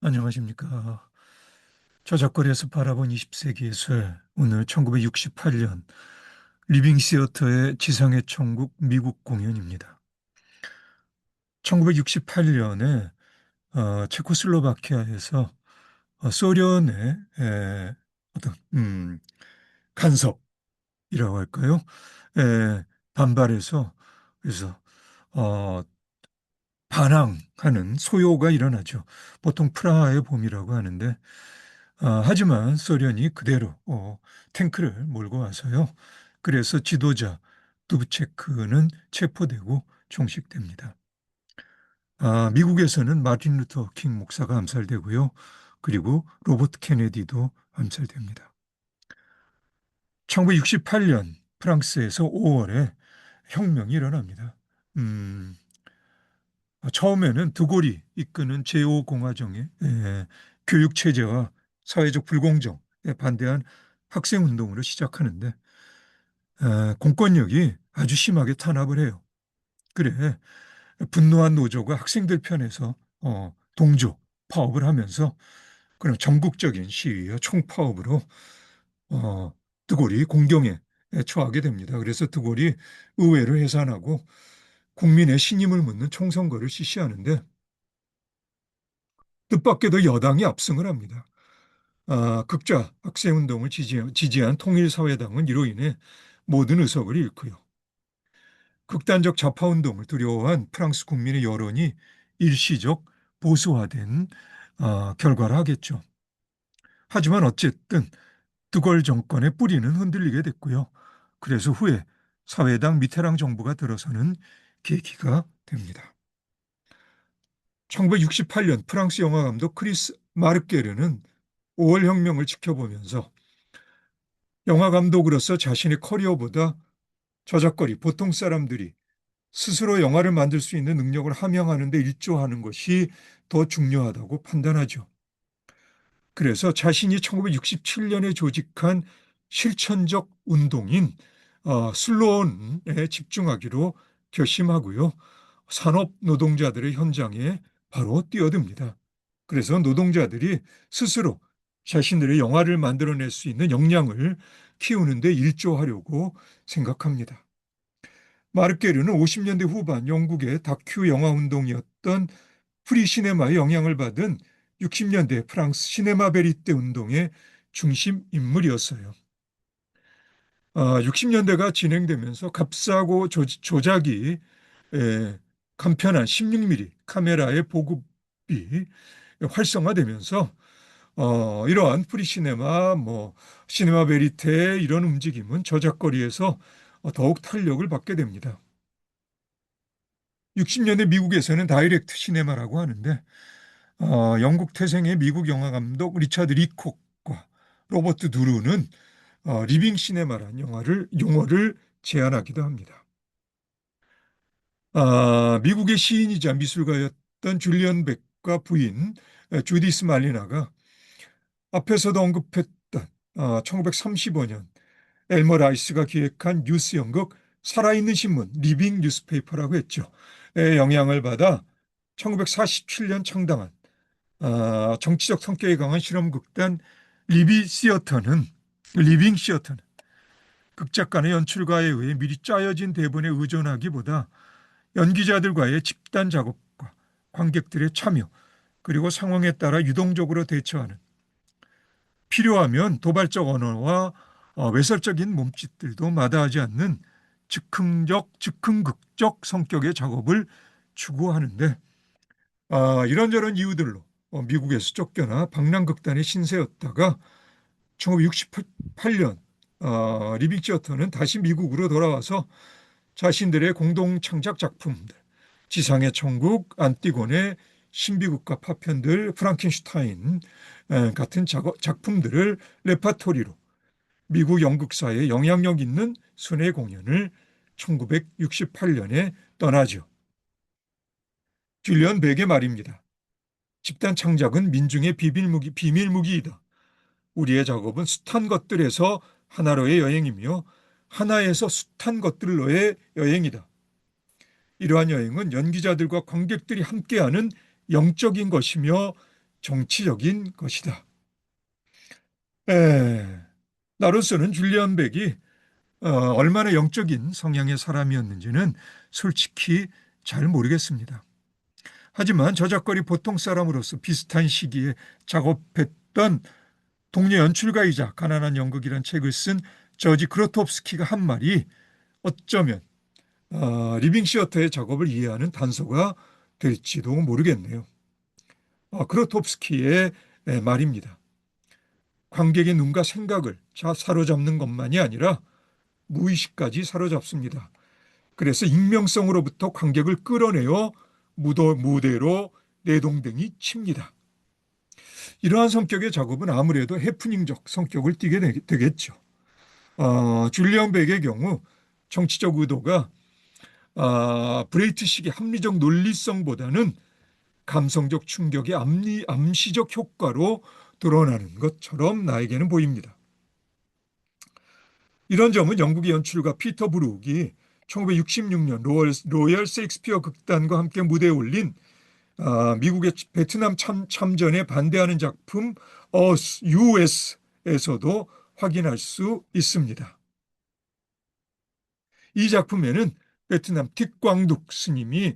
안녕하십니까. 저작거리에서 바라본 20세기의 쇠, 오늘 1968년 리빙 시어터의 지상의 천국 미국 공연입니다. 1968년에 체코슬로바키아에서 소련의 어떤 간섭이라고 할까요? 반발해서 그래서 어, 반항하는 소요가 일어나죠. 보통 프라하의 봄이라고 하는데 하지만 소련이 그대로 탱크를 몰고 와서요. 그래서 지도자 두브체크는 체포되고 종식됩니다. 미국에서는 마틴 루터 킹 목사가 암살되고요. 그리고 로버트 케네디도 암살됩니다. 1968년 프랑스에서 5월에 혁명이 일어납니다. 음, 처음에는 드골이 이끄는 제5공화정의 교육 체제와 사회적 불공정에 반대한 학생 운동으로 시작하는데 공권력이 아주 심하게 탄압을 해요. 그래 분노한 노조가 학생들 편에서 동조 파업을 하면서 그럼 전국적인 시위와 총파업으로 드골이 공경에 처하게 됩니다. 그래서 드골이 의회를 해산하고 국민의 신임을 묻는 총선거를 실시하는데 뜻밖에도 여당이 압승을 합니다. 극좌 학생운동을 지지한 통일사회당은 이로 인해 모든 의석을 잃고요. 극단적 좌파운동을 두려워한 프랑스 국민의 여론이 일시적 보수화된 결과를 하겠죠. 하지만 어쨌든 드골 정권의 뿌리는 흔들리게 됐고요. 그래서 후에 사회당 미테랑 정부가 들어서는 계기가 됩니다. 1968년 프랑스 영화 감독 크리스 마르게르는 5월 혁명을 지켜보면서 영화 감독으로서 자신의 커리어보다 저작거리, 보통 사람들이 스스로 영화를 만들 수 있는 능력을 함양하는 데 일조하는 것이 더 중요하다고 판단하죠. 그래서 자신이 1967년에 조직한 실천적 운동인 슬로원에 집중하기로 결심하고요. 산업 노동자들의 현장에 바로 뛰어듭니다. 그래서 노동자들이 스스로 자신들의 영화를 만들어낼 수 있는 역량을 키우는 데 일조하려고 생각합니다. 마르게르는 50년대 후반 영국의 다큐 영화 운동이었던 프리시네마의 영향을 받은 60년대 프랑스 시네마 베리떼 운동의 중심 인물이었어요. 60년대가 진행되면서 값싸고 조작이 간편한 16mm 카메라의 보급이 활성화되면서 이러한 프리시네마, 시네마 베리테 이런 움직임은 저작거리에서 더욱 탄력을 받게 됩니다. 60년대 미국에서는 다이렉트 시네마라고 하는데 영국 태생의 미국 영화 감독 리차드 리콕과 로버트 두루는 리빙 시네마라는 용어를 제안하기도 합니다. 미국의 시인이자 미술가였던 줄리언 백과 부인 주디스 말리나가 앞에서도 언급했던 1935년 엘머 라이스가 기획한 뉴스 연극 살아있는 신문 리빙 뉴스페이퍼라고 했죠. 영향을 받아 1947년 창당한 정치적 성격이 강한 실험극단 리빙 시어터는 극작가의 연출가에 의해 미리 짜여진 대본에 의존하기보다 연기자들과의 집단 작업과 관객들의 참여 그리고 상황에 따라 유동적으로 대처하는 필요하면 도발적 언어와 외설적인 몸짓들도 마다하지 않는 즉흥극적 성격의 작업을 추구하는데 이런저런 이유들로 미국에서 쫓겨나 방랑극단의 신세였다가 1968년 리빙 시어터는 다시 미국으로 돌아와서 자신들의 공동 창작 작품들 지상의 천국, 안티고네, 신비국가 파편들, 프랑켄슈타인 같은 작품들을 레파토리로 미국 연극사에 영향력 있는 순회 공연을 1968년에 떠나죠. 줄리언 백의 말입니다. 집단 창작은 민중의 비밀무기이다. 우리의 작업은 숱한 것들에서 하나로의 여행이며 하나에서 숱한 것들로의 여행이다. 이러한 여행은 연기자들과 관객들이 함께하는 영적인 것이며 정치적인 것이다. 에, 나로서는 줄리안 백이 얼마나 영적인 성향의 사람이었는지는 솔직히 잘 모르겠습니다. 하지만 저작거리 보통 사람으로서 비슷한 시기에 작업했던 동료 연출가이자 가난한 연극이란 책을 쓴 저지 크로톱스키가 한 말이 어쩌면 리빙 시어터의 작업을 이해하는 단서가 될지도 모르겠네요. 크로톱스키의 말입니다. 관객의 눈과 생각을 사로잡는 것만이 아니라 무의식까지 사로잡습니다. 그래서 익명성으로부터 관객을 끌어내어 무대로 내동댕이 칩니다. 이러한 성격의 작업은 아무래도 해프닝적 성격을 띠게 되겠죠. 줄리언 백의 경우 정치적 의도가 브레이트식의 합리적 논리성보다는 감성적 충격의 암시적 효과로 드러나는 것처럼 나에게는 보입니다. 이런 점은 영국의 연출가 피터 브룩이 1966년 로열 셰익스피어 극단과 함께 무대에 올린 미국의 베트남 참전에 반대하는 작품 US에서도 확인할 수 있습니다. 이 작품에는 베트남 틱광둑 스님이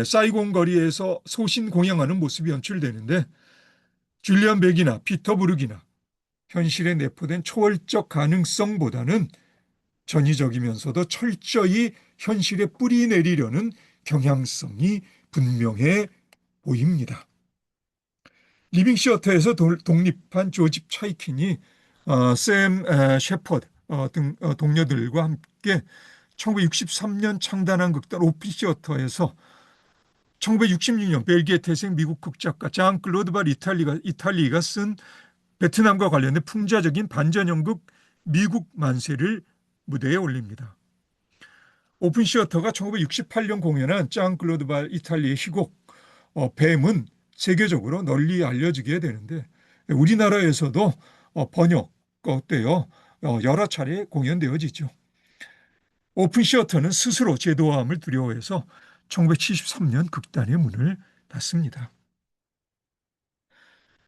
사이공 거리에서 소신 공양하는 모습이 연출되는데 줄리안 백이나 피터 브룩이나 현실에 내포된 초월적 가능성보다는 전위적이면서도 철저히 현실에 뿌리 내리려는 경향성이 분명해 보입니다. 리빙 시어터에서 독립한 조집 차이킨이 샘 셰퍼드 등 동료들과 함께 1963년 창단한 극단 오픈 시어터에서 1966년 벨기에 태생 미국 극작가 장 클로드 발 이탈리가 쓴 베트남과 관련된 풍자적인 반전 연극 미국 만세를 무대에 올립니다. 오픈 시어터가 1968년 공연한 장 클로드 발 이탈리의 희곡 뱀은 세계적으로 널리 알려지게 되는데 우리나라에서도 번역되어 여러 차례 공연되어지죠. 오픈 시어터는 스스로 제도화함을 두려워해서 1973년 극단의 문을 닫습니다.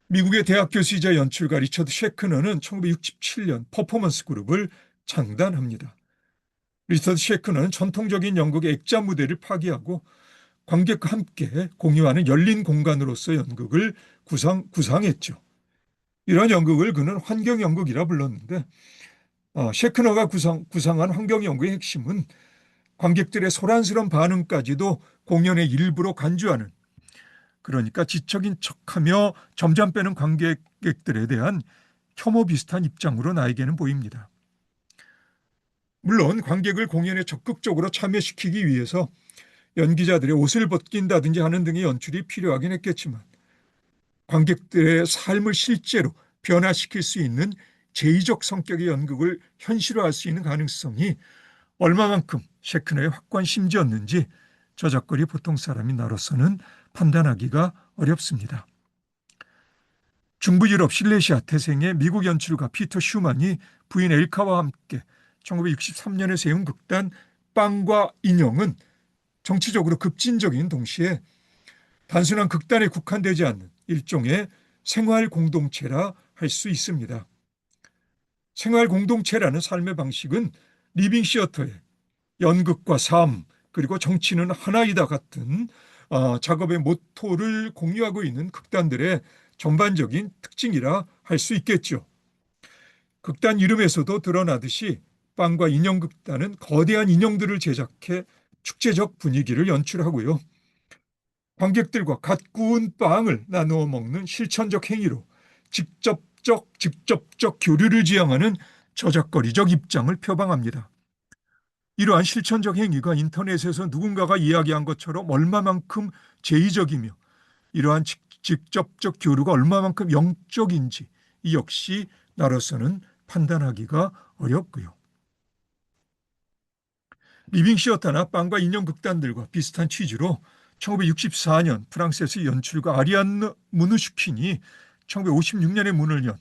미국의 대학 교수이자 연출가 리처드 셰크너는 1967년 퍼포먼스 그룹을 창단합니다. 리처드 셰크너는 전통적인 연극의 액자 무대를 파기하고 관객과 함께 공유하는 열린 공간으로서 연극을 구상했죠. 이런 연극을 그는 환경연극이라 불렀는데 셰크너가 구상한 환경연극의 핵심은 관객들의 소란스러운 반응까지도 공연의 일부로 간주하는, 그러니까 지적인 척하며 점점 빼는 관객들에 대한 혐오 비슷한 입장으로 나에게는 보입니다. 물론 관객을 공연에 적극적으로 참여시키기 위해서 연기자들의 옷을 벗긴다든지 하는 등의 연출이 필요하긴 했겠지만 관객들의 삶을 실제로 변화시킬 수 있는 제의적 성격의 연극을 현실화할 수 있는 가능성이 얼마만큼 셰크너의 확관심지였는지 저작거리 보통 사람이 나로서는 판단하기가 어렵습니다. 중부 유럽 실레시아 태생의 미국 연출가 피터 슈만이 부인 엘카와 함께 1963년에 세운 극단 빵과 인형은 정치적으로 급진적인 동시에 단순한 극단에 국한되지 않는 일종의 생활 공동체라 할 수 있습니다. 생활 공동체라는 삶의 방식은 리빙 시어터의 연극과 삶 그리고 정치는 하나이다 같은 작업의 모토를 공유하고 있는 극단들의 전반적인 특징이라 할 수 있겠죠. 극단 이름에서도 드러나듯이 빵과 인형 극단은 거대한 인형들을 제작해 축제적 분위기를 연출하고요. 관객들과 갓 구운 빵을 나누어 먹는 실천적 행위로 직접적 교류를 지향하는 저작거리적 입장을 표방합니다. 이러한 실천적 행위가 인터넷에서 누군가가 이야기한 것처럼 얼마만큼 제의적이며 이러한 직접적 교류가 얼마만큼 영적인지 이 역시 나로서는 판단하기가 어렵고요. 리빙 시어터나 빵과 인형 극단들과 비슷한 취지로 1964년 프랑스에서 연출가 아리안느 무누슈킨이 1956년에 문을 연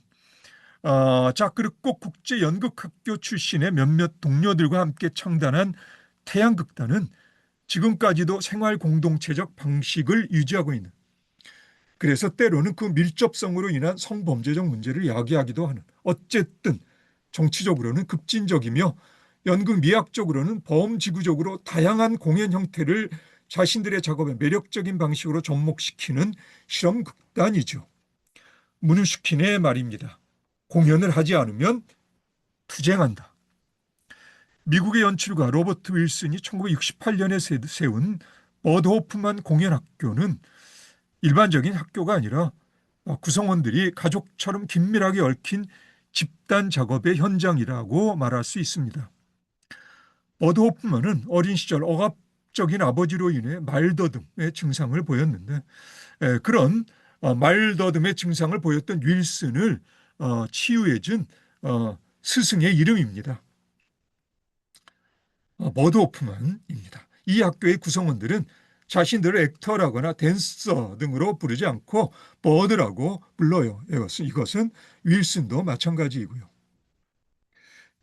자크르콕 국제연극학교 출신의 몇몇 동료들과 함께 창단한 태양극단은 지금까지도 생활 공동체적 방식을 유지하고 있는 그래서 때로는 그 밀접성으로 인한 성범죄적 문제를 야기하기도 하는, 어쨌든 정치적으로는 급진적이며 연극 미학적으로는 범지구적으로 다양한 공연 형태를 자신들의 작업에 매력적인 방식으로 접목시키는 실험 극단이죠. 무누슈킨의 말입니다. 공연을 하지 않으면 투쟁한다. 미국의 연출가 로버트 윌슨이 1968년에 세운 버드 호프만 공연학교는 일반적인 학교가 아니라 구성원들이 가족처럼 긴밀하게 얽힌 집단 작업의 현장이라고 말할 수 있습니다. 버드 호프만은 어린 시절 억압적인 아버지로 인해 말더듬의 증상을 보였는데, 그런 말더듬의 증상을 보였던 윌슨을 치유해준 스승의 이름입니다. 버드 호프만입니다. 이 학교의 구성원들은 자신들을 액터라거나 댄서 등으로 부르지 않고 버드라고 불러요. 이것은 윌슨도 마찬가지이고요.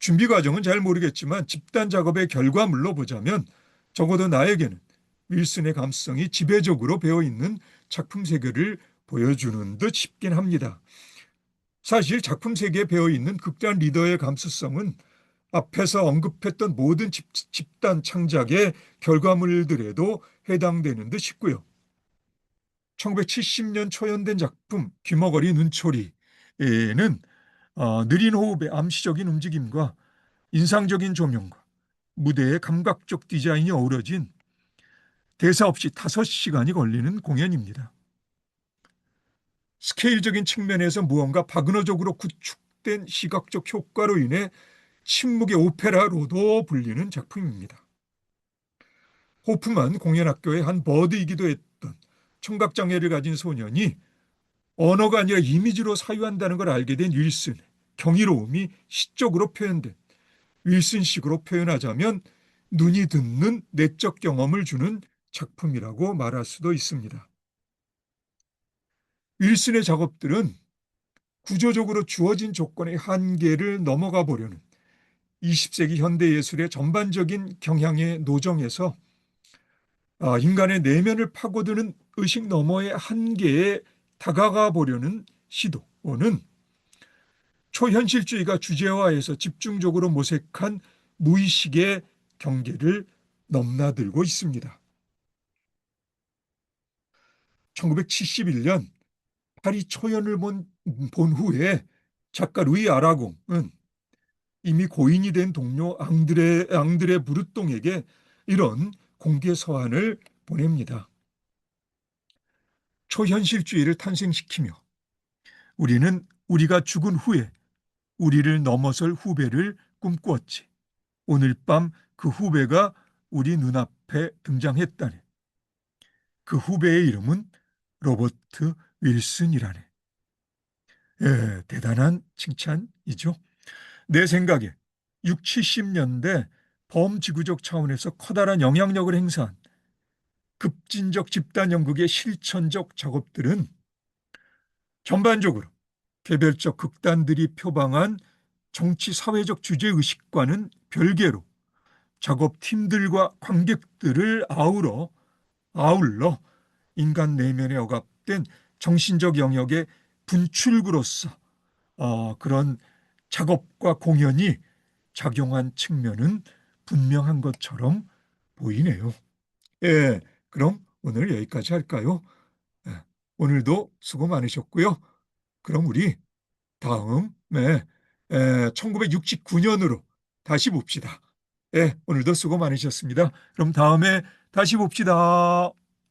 준비 과정은 잘 모르겠지만 집단 작업의 결과물로 보자면 적어도 나에게는 윌슨의 감성이 지배적으로 배어있는 작품 세계를 보여주는 듯 싶긴 합니다. 사실 작품 세계에 배어있는 극단 리더의 감수성은 앞에서 언급했던 모든 집단 창작의 결과물들에도 해당되는 듯 싶고요. 1970년 초연된 작품 귀머거리 눈초리에는 느린 호흡의 암시적인 움직임과 인상적인 조명과 무대의 감각적 디자인이 어우러진 대사 없이 5시간이 걸리는 공연입니다. 스케일적인 측면에서 무언가 바그너적으로 구축된 시각적 효과로 인해 침묵의 오페라로도 불리는 작품입니다. 호프만 공연학교의 한 버드이기도 했던 청각장애를 가진 소년이 언어가 아니라 이미지로 사유한다는 걸 알게 된 윌슨의 경이로움이 시적으로 표현된, 윌슨식으로 표현하자면 눈이 듣는 내적 경험을 주는 작품이라고 말할 수도 있습니다. 윌슨의 작업들은 구조적으로 주어진 조건의 한계를 넘어가 보려는 20세기 현대예술의 전반적인 경향의 노정에서 인간의 내면을 파고드는 의식 너머의 한계에 다가가 보려는 시도는 초현실주의가 주제화해서 집중적으로 모색한 무의식의 경계를 넘나들고 있습니다. 1971년 파리 초연을 본 후에 작가 루이 아라공은 이미 고인이 된 동료 앙드레 부르똥에게 이런 공개 서한을 보냅니다. 초현실주의를 탄생시키며 우리는 우리가 죽은 후에 우리를 넘어설 후배를 꿈꾸었지. 오늘 밤 그 후배가 우리 눈앞에 등장했다네. 그 후배의 이름은 로버트 윌슨이라네. 대단한 칭찬이죠. 내 생각에 6, 70년대 범지구적 차원에서 커다란 영향력을 행사한 급진적 집단 연극의 실천적 작업들은 전반적으로 개별적 극단들이 표방한 정치 사회적 주제의식과는 별개로 작업팀들과 관객들을 아울러 인간 내면에 억압된 정신적 영역의 분출구로서 그런 작업과 공연이 작용한 측면은 분명한 것처럼 보이네요. 그럼 오늘 여기까지 할까요? 예, 오늘도 수고 많으셨고요. 그럼 우리 다음에 1969년으로 다시 봅시다. 오늘도 수고 많으셨습니다. 그럼 다음에 다시 봅시다.